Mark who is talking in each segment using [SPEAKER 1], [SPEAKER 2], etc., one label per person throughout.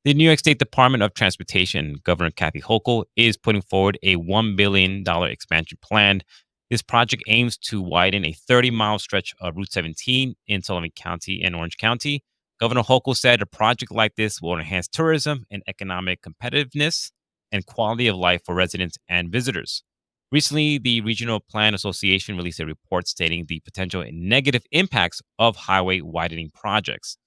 [SPEAKER 1] The New York State Department of Transportation, Governor Kathy Hochul, is putting forward a $1 billion expansion plan. This project aims to widen a 30-mile stretch of Route 17 in Sullivan County and Orange County. Governor Hochul said a project like this will enhance tourism and economic competitiveness and quality of life for residents and visitors. Recently, the Regional Plan Association released a report stating the potential negative impacts of highway widening projects.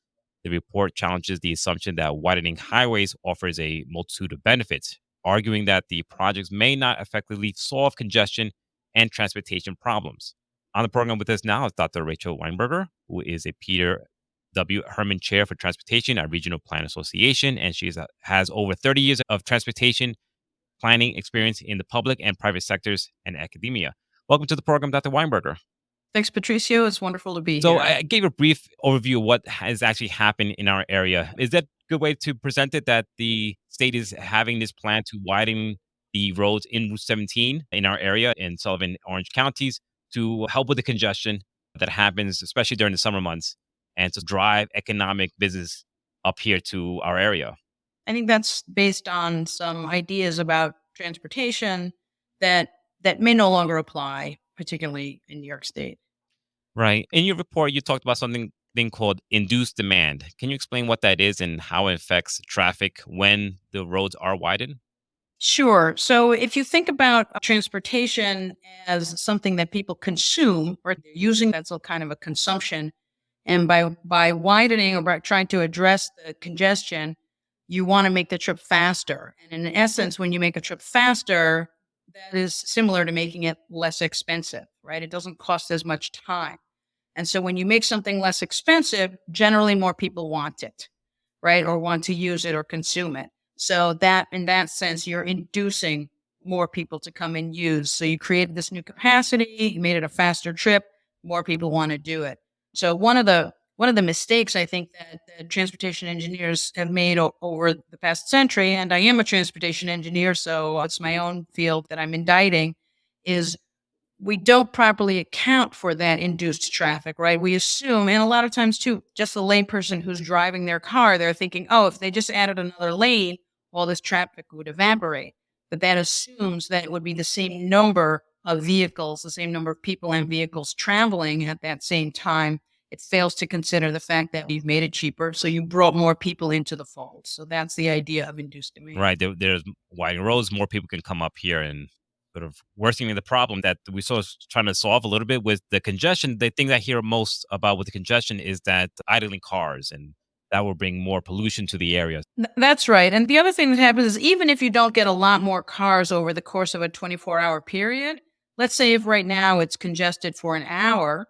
[SPEAKER 1] The report challenges the assumption that widening highways offers a multitude of benefits, arguing that the projects may not effectively solve congestion and transportation problems. On the program with us now is Dr. Rachel Weinberger, who is a Peter W. Herman Chair for Transportation at Regional Plan Association, and she has over 30 years of transportation planning experience in the public and private sectors and academia. Welcome to the program, Dr. Weinberger.
[SPEAKER 2] Thanks, Patricio. It's wonderful to be
[SPEAKER 1] So
[SPEAKER 2] here.
[SPEAKER 1] I gave a brief overview of what has actually happened in our area. Is that a good way to present it, that the state is having this plan to widen the roads in Route 17 in our area in Sullivan, Orange counties to help with the congestion that happens, especially during the summer months, and to drive economic business up here to our area?
[SPEAKER 2] I think that's based on some ideas about transportation that may no longer apply, particularly in New York State.
[SPEAKER 1] Right. In your report, you talked about something thing called induced demand. Can you explain what that is and how it affects traffic when the roads are widened?
[SPEAKER 2] Sure. So if you think about transportation as something that people consume or they're using, that's a kind of a consumption. And by widening or by trying to address the congestion, you want to make the trip faster. And in essence, when you make a trip faster, that is similar to making it less expensive, right? It doesn't cost as much time. And so when you make something less expensive, generally more people want it, right? Or want to use it or consume it. So that in that sense, you're inducing more people to come and use. So you created this new capacity, you made it a faster trip, more people want to do it. So one of the mistakes I think that transportation engineers have made over the past century, and I am a transportation engineer, so it's my own field that I'm indicting, is we don't properly account for that induced traffic, right? We assume, and a lot of times too, just the layperson who's driving their car, they're thinking, oh, if they just added another lane, all this traffic would evaporate. But that assumes that it would be the same number of vehicles, the same number of people and vehicles traveling at that same time. It fails to consider the fact that you've made it cheaper, so you brought more people into the fold. So that's the idea of induced demand.
[SPEAKER 1] Right. There's widening roads, more people can come up here and sort of worsening the problem that we sort of trying to solve a little bit with the congestion. The thing that I hear most about with the congestion is that idling cars, and that will bring more pollution to the area.
[SPEAKER 2] That's right. And the other thing that happens is even if you don't get a lot more cars over the course of a 24-hour period, let's say if right now it's congested for an hour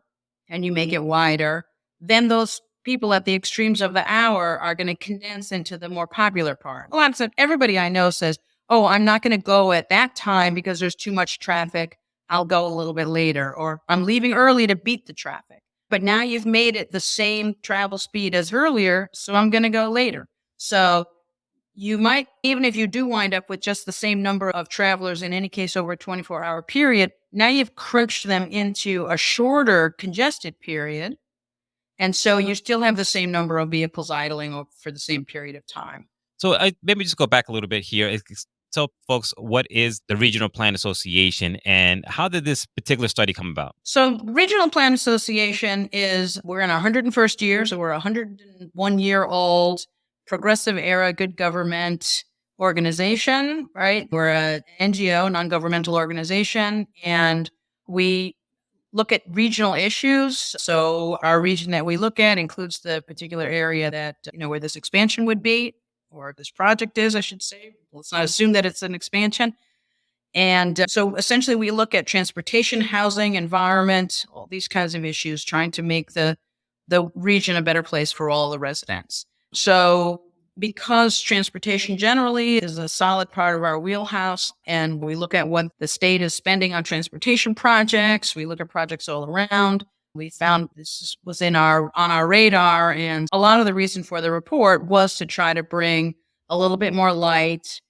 [SPEAKER 2] and you make it wider, then those people at the extremes of the hour are going to condense into the more popular part. A lot of everybody I know says, oh, I'm not going to go at that time because there's too much traffic. I'll go a little bit later, or I'm leaving early to beat the traffic. But now you've made it the same travel speed as earlier, so I'm going to go later. So you might, even if you do wind up with just the same number of travelers, in any case over a 24-hour period, now you've crunched them into a shorter congested period. And so you still have the same number of vehicles idling for the same period of time.
[SPEAKER 1] So maybe just go back a little bit here. Tell folks, what is the Regional Plan Association and how did this particular study come about?
[SPEAKER 2] So Regional Plan Association we're in our 101st year, so we're a 101-year-old progressive era good government organization, right? We're an NGO, non-governmental organization, and we look at regional issues. So our region that we look at includes the particular area that, where this expansion would be, or this project is, I should say. Let's not assume that it's an expansion. And so essentially we look at transportation, housing, environment, all these kinds of issues, trying to make the region a better place for all the residents. So because transportation generally is a solid part of our wheelhouse, and we look at what the state is spending on transportation projects, we look at projects all around. We found this was on our radar, and a lot of the reason for the report was to try to bring a little bit more light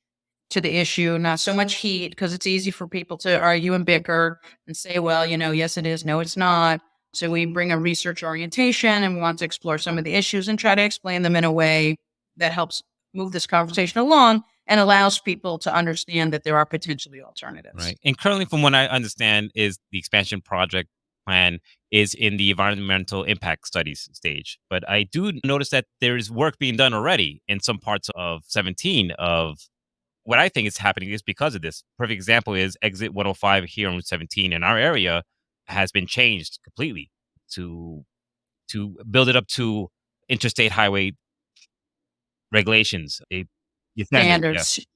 [SPEAKER 2] to the issue, not so much heat, because it's easy for people to argue and bicker and say, well, yes, it is, no, it's not. So we bring a research orientation and we want to explore some of the issues and try to explain them in a way that helps move this conversation along and allows people to understand that there are potentially alternatives.
[SPEAKER 1] Right. And currently, from what I understand, is the expansion project plan is in the environmental impact studies stage. But I do notice that there is work being done already in some parts of 17 of what I think is happening is because of this. Perfect example is exit 105 here on Route 17 in our area has been changed completely to build it up to interstate highway regulations. The standard, yeah.
[SPEAKER 2] Standards.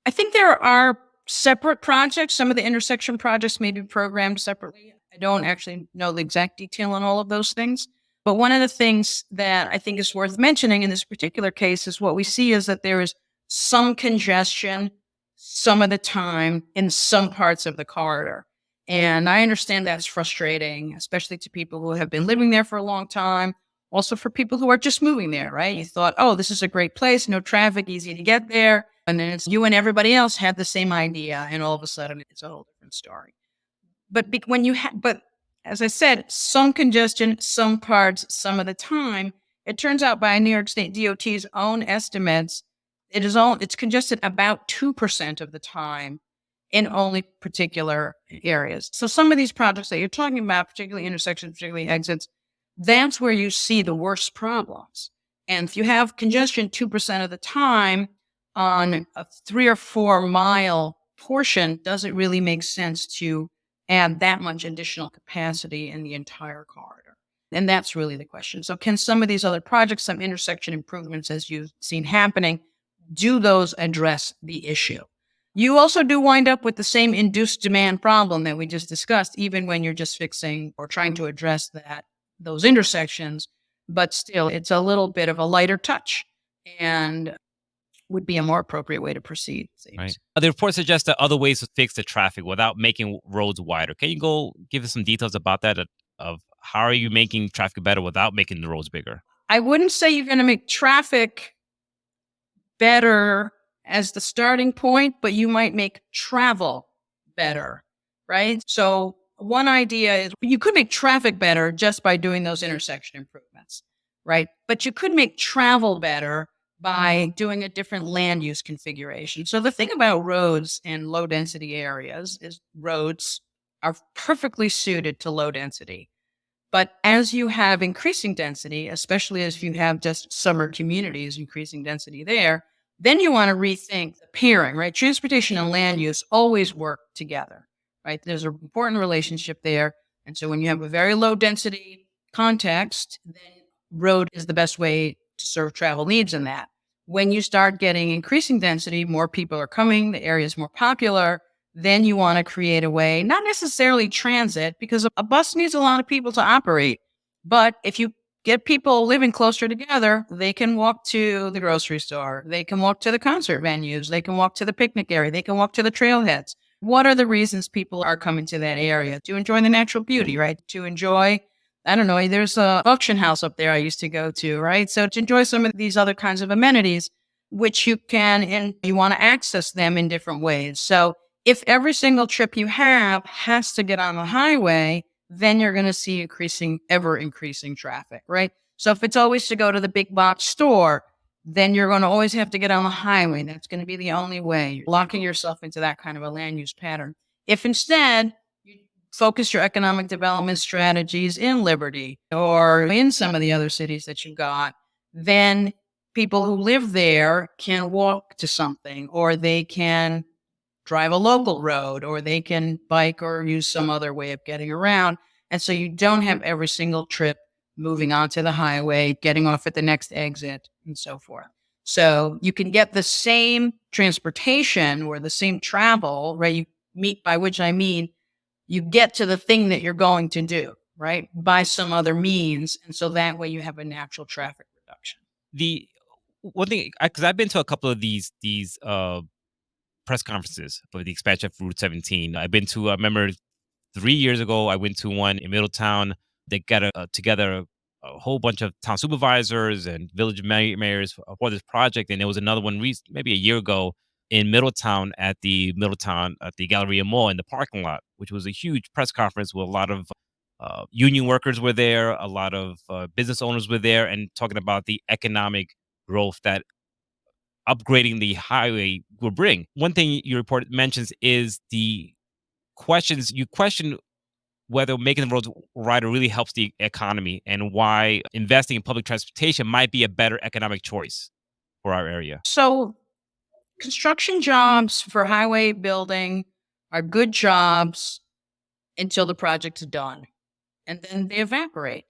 [SPEAKER 2] I think there are separate projects. Some of the intersection projects may be programmed separately. I don't actually know the exact detail on all of those things. But one of the things that I think is worth mentioning in this particular case is what we see is that there is some congestion some of the time in some parts of the corridor. And I understand that's frustrating, especially to people who have been living there for a long time. Also for people who are just moving there, right? You thought, oh, this is a great place, no traffic, easy to get there. And then it's you and everybody else had the same idea, and all of a sudden it's a whole different story. But as I said, some congestion, some parts, some of the time, it turns out by New York State DOT's own estimates, it's congested about 2% of the time in only particular areas. So some of these projects that you're talking about, particularly intersections, particularly exits, that's where you see the worst problems. And if you have congestion 2% of the time on a 3 or 4 mile portion, does it really make sense to add that much additional capacity in the entire corridor? And that's really the question. So can some of these other projects, some intersection improvements as you've seen happening, do those address the issue? You also do wind up with the same induced demand problem that we just discussed, even when you're just fixing or trying to address those intersections, but still it's a little bit of a lighter touch and would be a more appropriate way to proceed.
[SPEAKER 1] Right. The report suggests that other ways to fix the traffic without making roads wider. Can you go give us some details about that of how are you making traffic better without making the roads bigger?
[SPEAKER 2] I wouldn't say you're going to make traffic better as the starting point, but you might make travel better, right? So one idea is you could make traffic better just by doing those intersection improvements, right? But you could make travel better by doing a different land use configuration. So the thing about roads in low density areas is roads are perfectly suited to low density. But as you have increasing density, especially as you have just summer communities, increasing density there, then you want to rethink the pairing, right? Transportation and land use always work together, right? There's an important relationship there. And so when you have a very low density context, then road is the best way to serve travel needs in that. When you start getting increasing density, more people are coming, the area is more popular, then you want to create a way, not necessarily transit, because a bus needs a lot of people to operate. But if you get people living closer together, they can walk to the grocery store, they can walk to the concert venues, they can walk to the picnic area, they can walk to the trailheads. What are the reasons people are coming to that area? To enjoy the natural beauty, right? To enjoy, I don't know, there's a auction house up there I used to go to, right? So to enjoy some of these other kinds of amenities, which you can, and you want to access them in different ways. So if every single trip you have has to get on the highway, then you're going to see ever increasing traffic, right? So if it's always to go to the big box store, then you're going to always have to get on the highway. That's going to be the only way. You're locking yourself into that kind of a land use pattern. If instead you focus your economic development strategies in Liberty or in some of the other cities that you've got, then people who live there can walk to something, or they can drive a local road, or they can bike or use some other way of getting around. And so you don't have every single trip moving onto the highway, getting off at the next exit, and so forth. So you can get the same transportation or the same travel, right? By which I mean, you get to the thing that you're going to do, right? By some other means. And so that way you have a natural traffic reduction.
[SPEAKER 1] The one thing, because I've been to a couple of these press conferences for the expansion of Route 17. I've been to, I remember 3 years ago, I went to one in Middletown. They got together a whole bunch of town supervisors and village mayors for this project. And there was another one maybe a year ago in Middletown at the Galleria Mall in the parking lot, which was a huge press conference with a lot of union workers were there, a lot of business owners were there, and talking about the economic growth that upgrading the highway will bring. One thing your report mentions is the questions. You question whether making the roads wider really helps the economy and why investing in public transportation might be a better economic choice for our area.
[SPEAKER 2] So, construction jobs for highway building are good jobs until the project is done, and then they evaporate.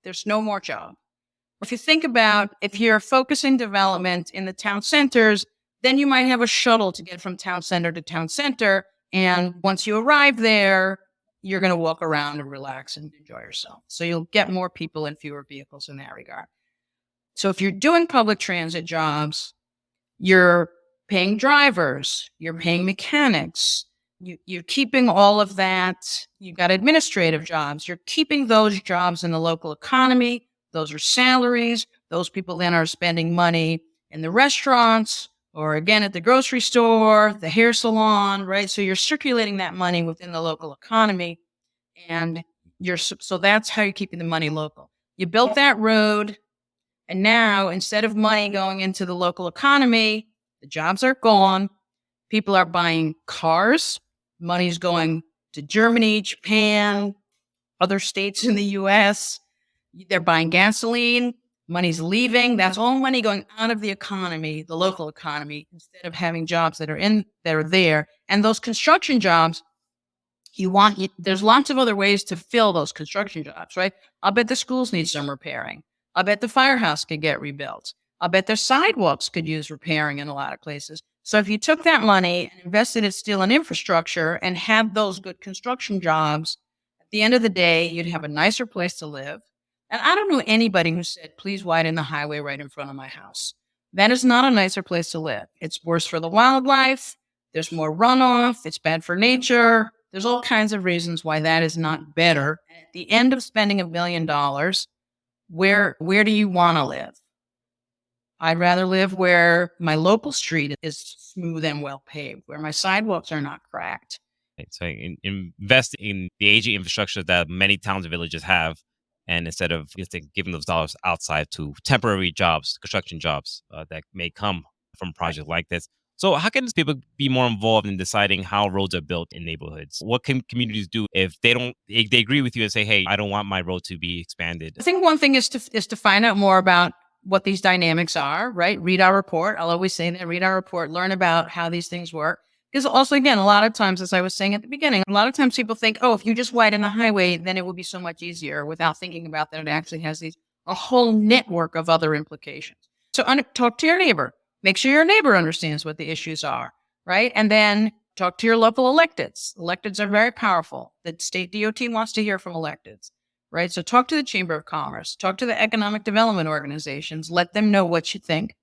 [SPEAKER 2] There's no more job. If you think about if you're focusing development in the town centers, then you might have a shuttle to get from town center to town center. And once you arrive there, you're going to walk around and relax and enjoy yourself. So you'll get more people and fewer vehicles in that regard. So if you're doing public transit jobs, you're paying drivers, you're paying mechanics, you're keeping all of that. You've got administrative jobs. You're keeping those jobs in the local economy. Those are salaries. Those people then are spending money in the restaurants or again at the grocery store, the hair salon, right? So you're circulating that money within the local economy. And so that's how you're keeping the money local. You built that road. And now instead of money going into the local economy, the jobs are gone. People are buying cars. Money's going to Germany, Japan, other states in the US. They're buying gasoline. Money's leaving. That's all money going out of the economy, the local economy, instead of having jobs that are there. And those construction jobs, there's lots of other ways to fill those construction jobs, right? I'll bet the schools need some repairing. I'll bet the firehouse could get rebuilt. I'll bet their sidewalks could use repairing in a lot of places. So if you took that money and invested it still in infrastructure and had those good construction jobs, at the end of the day, you'd have a nicer place to live. And I don't know anybody who said, please widen the highway right in front of my house. That is not a nicer place to live. It's worse for the wildlife. There's more runoff. It's bad for nature. There's all kinds of reasons why that is not better. And at the end of spending $1 billion, where do you want to live? I'd rather live where my local street is smooth and well paved, where my sidewalks are not cracked.
[SPEAKER 1] Right. So invest in the aging infrastructure that many towns and villages have, and instead of just giving those dollars outside to temporary jobs, construction jobs that may come from projects like this. So how can people be more involved in deciding how roads are built in neighborhoods? What can communities do if they agree with you and say, hey, I don't want my road to be expanded?
[SPEAKER 2] I think one thing is to find out more about what these dynamics are, right? Read our report. I'll always say that. Read our report, learn about how these things work. Because also, again, a lot of times, as I was saying at the beginning, a lot of times people think, oh, if you just widen the highway, then it will be so much easier without thinking about that it actually has a whole network of other implications. So talk to your neighbor. Make sure your neighbor understands what the issues are, right? And then talk to your local electeds. Electeds are very powerful. The state DOT wants to hear from electeds, right? So talk to the Chamber of Commerce. Talk to the economic development organizations. Let them know what you think.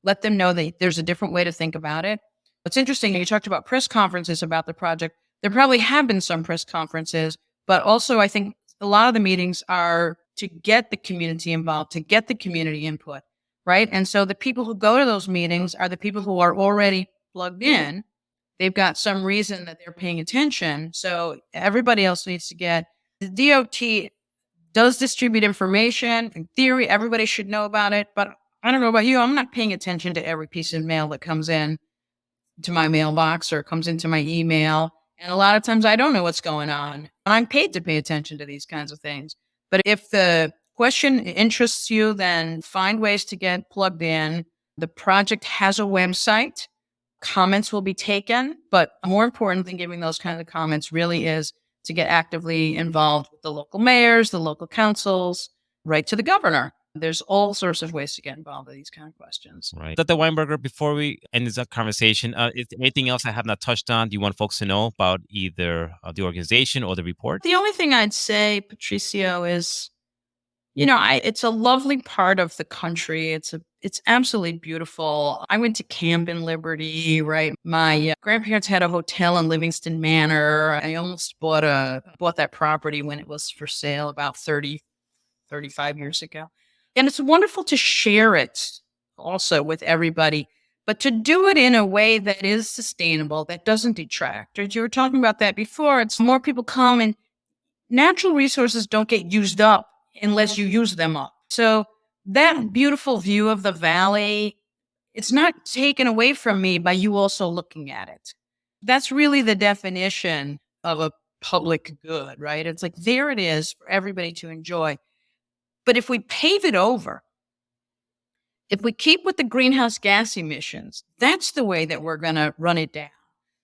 [SPEAKER 2] Let them know that there's a different way to think about it. What's interesting, you talked about press conferences about the project. There probably have been some press conferences, but also I think a lot of the meetings are to get the community involved, to get the community input, right? And so the people who go to those meetings are the people who are already plugged in. They've got some reason that they're paying attention. So everybody else needs to get. The DOT does distribute information. In theory, everybody should know about it. But I don't know about you. I'm not paying attention to every piece of mail that comes in to my mailbox or comes into my email. And a lot of times I don't know what's going on. And I'm paid to pay attention to these kinds of things. But if the question interests you, then find ways to get plugged in. The project has a website. Comments will be taken. But more important than giving those kinds of comments really is to get actively involved with the local mayors, the local councils, right to the governor. There's all sorts of ways to get involved with these kind of questions.
[SPEAKER 1] Right. Dr. Weinberger, before we end this conversation, is there anything else I have not touched on? Do you want folks to know about either the organization or the report?
[SPEAKER 2] The only thing I'd say, Patricio, is, it's a lovely part of the country. It's absolutely beautiful. I went to camp in Liberty, right? My grandparents had a hotel in Livingston Manor. I almost bought that property when it was for sale about 35 years ago. And it's wonderful to share it also with everybody, but to do it in a way that is sustainable, that doesn't detract. As you were talking about that before, it's more people come and natural resources don't get used up unless you use them up. So that beautiful view of the valley it's not taken away from me by you also looking at it. That's really the definition of a public good, right? It's like there it is for everybody to enjoy. But if we pave it over, if we keep with the greenhouse gas emissions, that's the way that we're going to run it down.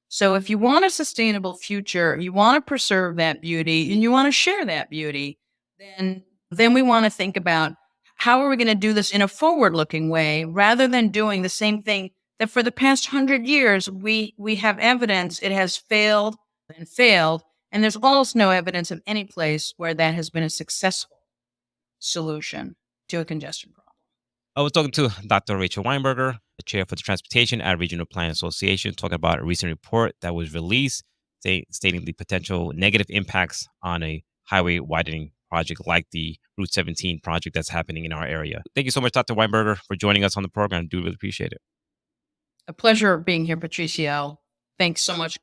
[SPEAKER 2] So if you want a sustainable future, you want to preserve that beauty and you want to share that beauty, then we want to think about how are we going to do this in a forward-looking way rather than doing the same thing that for the past 100 years we have evidence it has failed and failed, and there's almost no evidence of any place where that has been a successful solution to a congestion problem.
[SPEAKER 1] I was talking to Dr. Rachel Weinberger, the chair for the transportation at Regional Planning Association, talking about a recent report that was released stating the potential negative impacts on a highway widening project like the Route 17 project that's happening in our area. Thank you so much, Dr. Weinberger, for joining us on the program. I do really appreciate it.
[SPEAKER 2] A pleasure being here, Patricio. Thanks so much.